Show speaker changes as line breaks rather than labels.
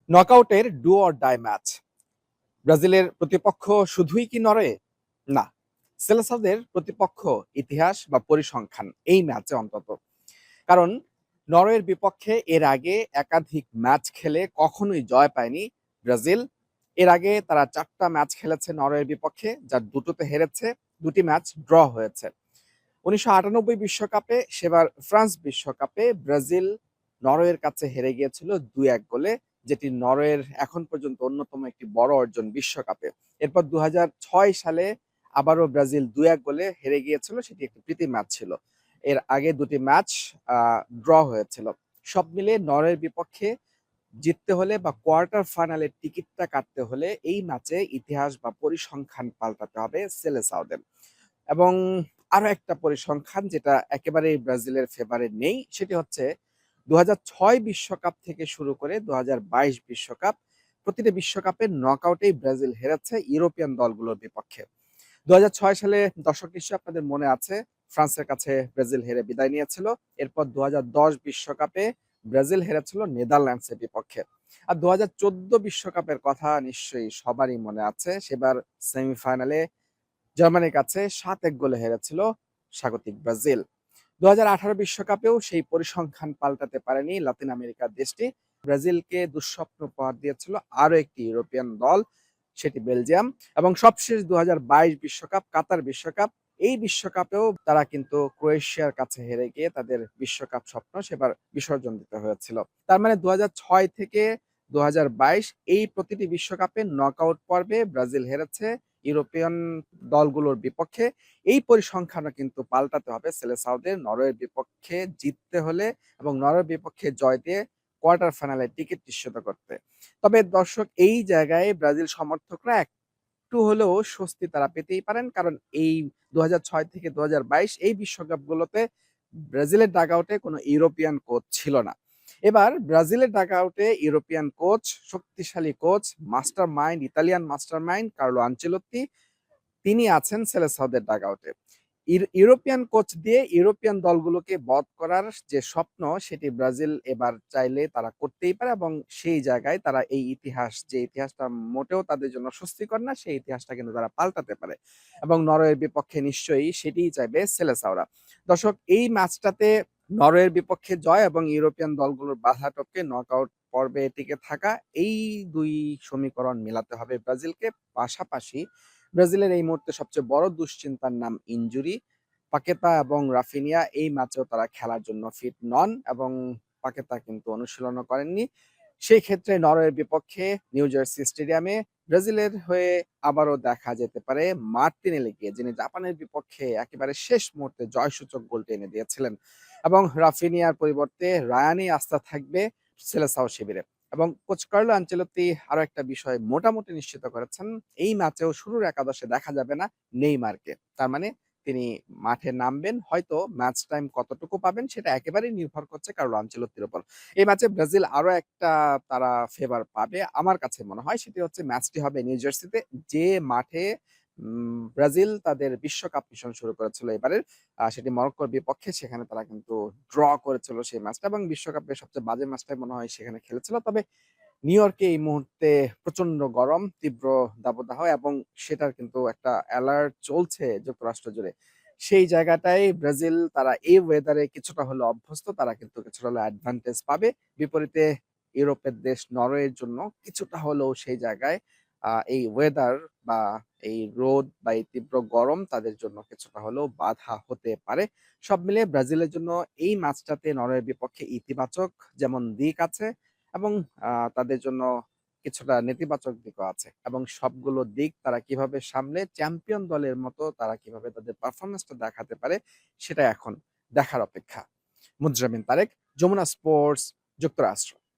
নকআউটের do or die match. ব্রাজিলের প্রতিপক্ষ শুধুই কি নরওয়ে? না, সেলেসাওদের প্রতিপক্ষ ইতিহাস বা পরিসংখ্যান এই ম্যাচে অন্তত। কারণ নরওয়ের বিপক্ষে এর আগে একাধিক ম্যাচ খেলে কখনোই জয় পায়নি ব্রাজিল। এর আগে তারা 4টা ম্যাচ খেলেছে নরওয়ের বিপক্ষে, যার দুটোতে হেরেছে, 2টি ম্যাচ ড্র হয়েছে। 1998 বিশ্বকাপে, সেবার ফ্রান্স বিশ্বকাপে ব্রাজিল নরওয়ের কাছে হেরে গিয়েছিল 2-1 গোলে, যেটি নরওয়ের এখন পর্যন্ত অন্যতম একটি বড় অর্জন বিশ্বকাপে। এরপর 2006 সালে আবারও ব্রাজিল 2-1 গোলে হেরে গিয়েছিল, সেটি একটি প্রীতি ম্যাচ ছিল। এর আগে 2টি ম্যাচ ড্র হয়েছিল। সব মিলিয়ে নরওয়ের বিপক্ষে জিততে হলে বা কোয়ার্টার ফাইনালের টিকিটটা কাটতে হলে এই ম্যাচে ইতিহাস বা পরিসংখ্যান পাল্টাতে হবে সেলেসাওদের। এবং আরো একটা পরিসংখ্যান যেটা একেবারেই ব্রাজিলের ফেভারে নেই, সেটি হচ্ছে 2006 বিশ্বকাপ থেকে শুরু করে 2022 বিশ্বকাপ, প্রতিটি বিশ্বকাপের নকআউটেই ব্রাজিল হেরেছে ইউরোপিয়ান দলগুলোর বিপক্ষে। 2006 সালে দর্শক নিশ্চয়ই আপনাদের মনে আছে, ফ্রান্সের কাছে ব্রাজিল হেরে বিদায় নিয়েছিল। এরপর 2010 বিশ্বকাপে ব্রাজিল হেরেছিল নেদারল্যান্ডসের বিপক্ষে। আর 2014 বিশ্বকাপের কথা নিশ্চয়ই সবারই মনে আছে, সেবার সেমিফাইনালে জার্মানির কাছে 7-1 গোলে হেরেছিল স্বাগতিক ব্রাজিল। 2018 বিশ্বকাপেও সেই পরিসংখ্যান পাল্টাতে পারেনি লাতিন আমেরিকার দেশটি। ব্রাজিলকে দুঃস্বপ্ন উপহার দিয়েছিল আরো একটি ইউরোপিয়ান দল, সেটি বেলজিয়াম। এবং সবশেষ 2022 বিশ্বকাপ, কাতার বিশ্বকাপ, এই বিশ্বকাপেও তারা কিন্তু ক্রোয়েশিয়ার কাছে হেরে গিয়ে তাদের বিশ্বকাপ স্বপ্ন সেবার বিসর্জন দিতে হয়েছিল। তার মানে 2006 থেকে 2022 এই প্রতিটি বিশ্বকাপে নকআউট পর্বে ব্রাজিল হেরেছে ইউরোপিয়ান দলগুলোর বিপক্ষে। এই পরিসংখ্যানও কিন্তু পাল্টাতে হবে সেলেসাওদের নরওয়ের বিপক্ষে জিততে হলে এবং নরওয়ের বিপক্ষে জয় দিয়ে কোয়ার্টার ফাইনালে টিকিট নিশ্চিত করতে। তবে দর্শক, এই জায়গায় ব্রাজিল সমর্থকরা একটু হলেও স্বস্তি তারা পেতেই পারেন, কারণ এই 2006 থেকে 2022 এই বিশ্বকাপগুলোতে ব্রাজিলের ডাগআউটে কোনো ইউরোপিয়ান কোচ ছিল না। এবার ব্রাজিলের ডাগআউটে ইউরোপিয়ান কোচ, শক্তিশালী coach, master mind, Italian master mind Carlo Ancelotti, তিনি আছেন সেলেসাওদের ডাগআউটে। ইউরোপিয়ান কোচ দিয়ে ইউরোপিয়ান দলগুলোকে বধ করার যে স্বপ্ন, সেটি ব্রাজিল এবার চাইলে তারা করতেই পারে এবং সেই জায়গায় তারা এই ইতিহাস, যে ইতিহাসটা মোটেও তাদের জন্য স্বস্তিকর না, সেই ইতিহাসটা কিন্তু তারা পাল্টাতে পারে এবং নরওয়ের বিপক্ষে নিশ্চয়ই সেটিই চাইবে সেলেসাওরা। দর্শক, এই ম্যাচটাতে নরওয়ের বিপক্ষে জয় এবং ইউরোপিয়ান দলগুলোর বাধা টপকে নকআউট পর্বে টিকে থাকা, এই দুই সমীকরণ মেলাতে হবে ব্রাজিলকে। পাশাপাশি ব্রাজিলের এই মুহূর্তে সবচেয়ে বড় দুশ্চিন্তার নাম ইনজুরি। পাকেতা এবং রাফিনিয়া এই ম্যাচেও তারা খেলার জন্য ফিট নন এবং পাকেতা কিন্তু অনুশীলনও করেননি। সেই ক্ষেত্রে নরওয়ের বিপক্ষে নিউ জার্সি স্টেডিয়ামে ব্রাজিলের হয়ে আবারও দেখা যেতে পারে মার্তিনেলিকে, যিনি জাপানের বিপক্ষে একেবারে শেষ মুহূর্তে জয়সূচক গোলটি এনে দিয়েছিলেন। এবং রাফিনিয়ার পরিবর্তে রায়ানি আস্থা থাকবে সেলেসাও শিবিরে। এবং কোচ কার্লো আনচেলত্তি আরো একটা বিষয় মোটামুটি নিশ্চিত করেছেন, এই ম্যাচেও শুরুর একাদশে দেখা যাবে না নেইমারকে। তার মানে তিনি মাঠে নামবেন, হয়তো ম্যাচ টাইম কতটুকু পাবেন সেটা একেবারেই নির্ভর করছে কার্লো আনচেলত্তির উপর। এই ম্যাচে ব্রাজিল আরো একটা তারা ফেভার পাবে আমার কাছে মনে হয়, সেটি হচ্ছে ম্যাচটি হবে নিউ জার্সিতে, যে মাঠে ব্রাজিল তাদের বিশ্বকাপ মিশন শুরু করেছিল এবারের, সেটি মরক্কোর বিপক্ষে। সেখানে তারা কিন্তু ড্র করেছিল সেই ম্যাচটা এবং বিশ্বকাপের সবচেয়ে বাজে ম্যাচটাই মনে হয় সেখানে খেলেছিল। তবে নিউ ইয়র্কে এই মুহূর্তে প্রচন্ড গরম, তীব্র দাবদাহ এবং সেটার কিন্তু একটা অ্যালার্ট চলছে যুক্তরাষ্ট্র জুড়ে। সেই জায়গাটায় ব্রাজিল তারা এই ওয়েদারে কিছুটা হলেও অভ্যস্ত, তারা কিন্তু কিছুটা হলেও অ্যাডভান্টেজ পাবে। বিপরীতে ইউরোপের দেশ নরওয়ের জন্য কিছুটা হলেও সেই জায়গায় এই ওয়েদার বা এই রোদ বা এই তীব্র গরম তাদের জন্য কিছুটা হলেও বাধা হতে পারে। সব মিলিয়ে ব্রাজিলের জন্য এই ম্যাচটাতে নরওয়ের বিপক্ষে ইতিবাচক যেমন দিক আছে এবং তাদের জন্য কিছুটা নেতিবাচক দিকও আছে এবং সবগুলো দিক তারা কিভাবে সামলে চ্যাম্পিয়ন দলের মতো তারা কিভাবে তাদের পারফরম্যান্সটা দেখাতে পারে, সেটা এখন দেখার অপেক্ষা। মুজরামিন তারেক, যমুনা স্পোর্টস, যুক্তরাষ্ট্র।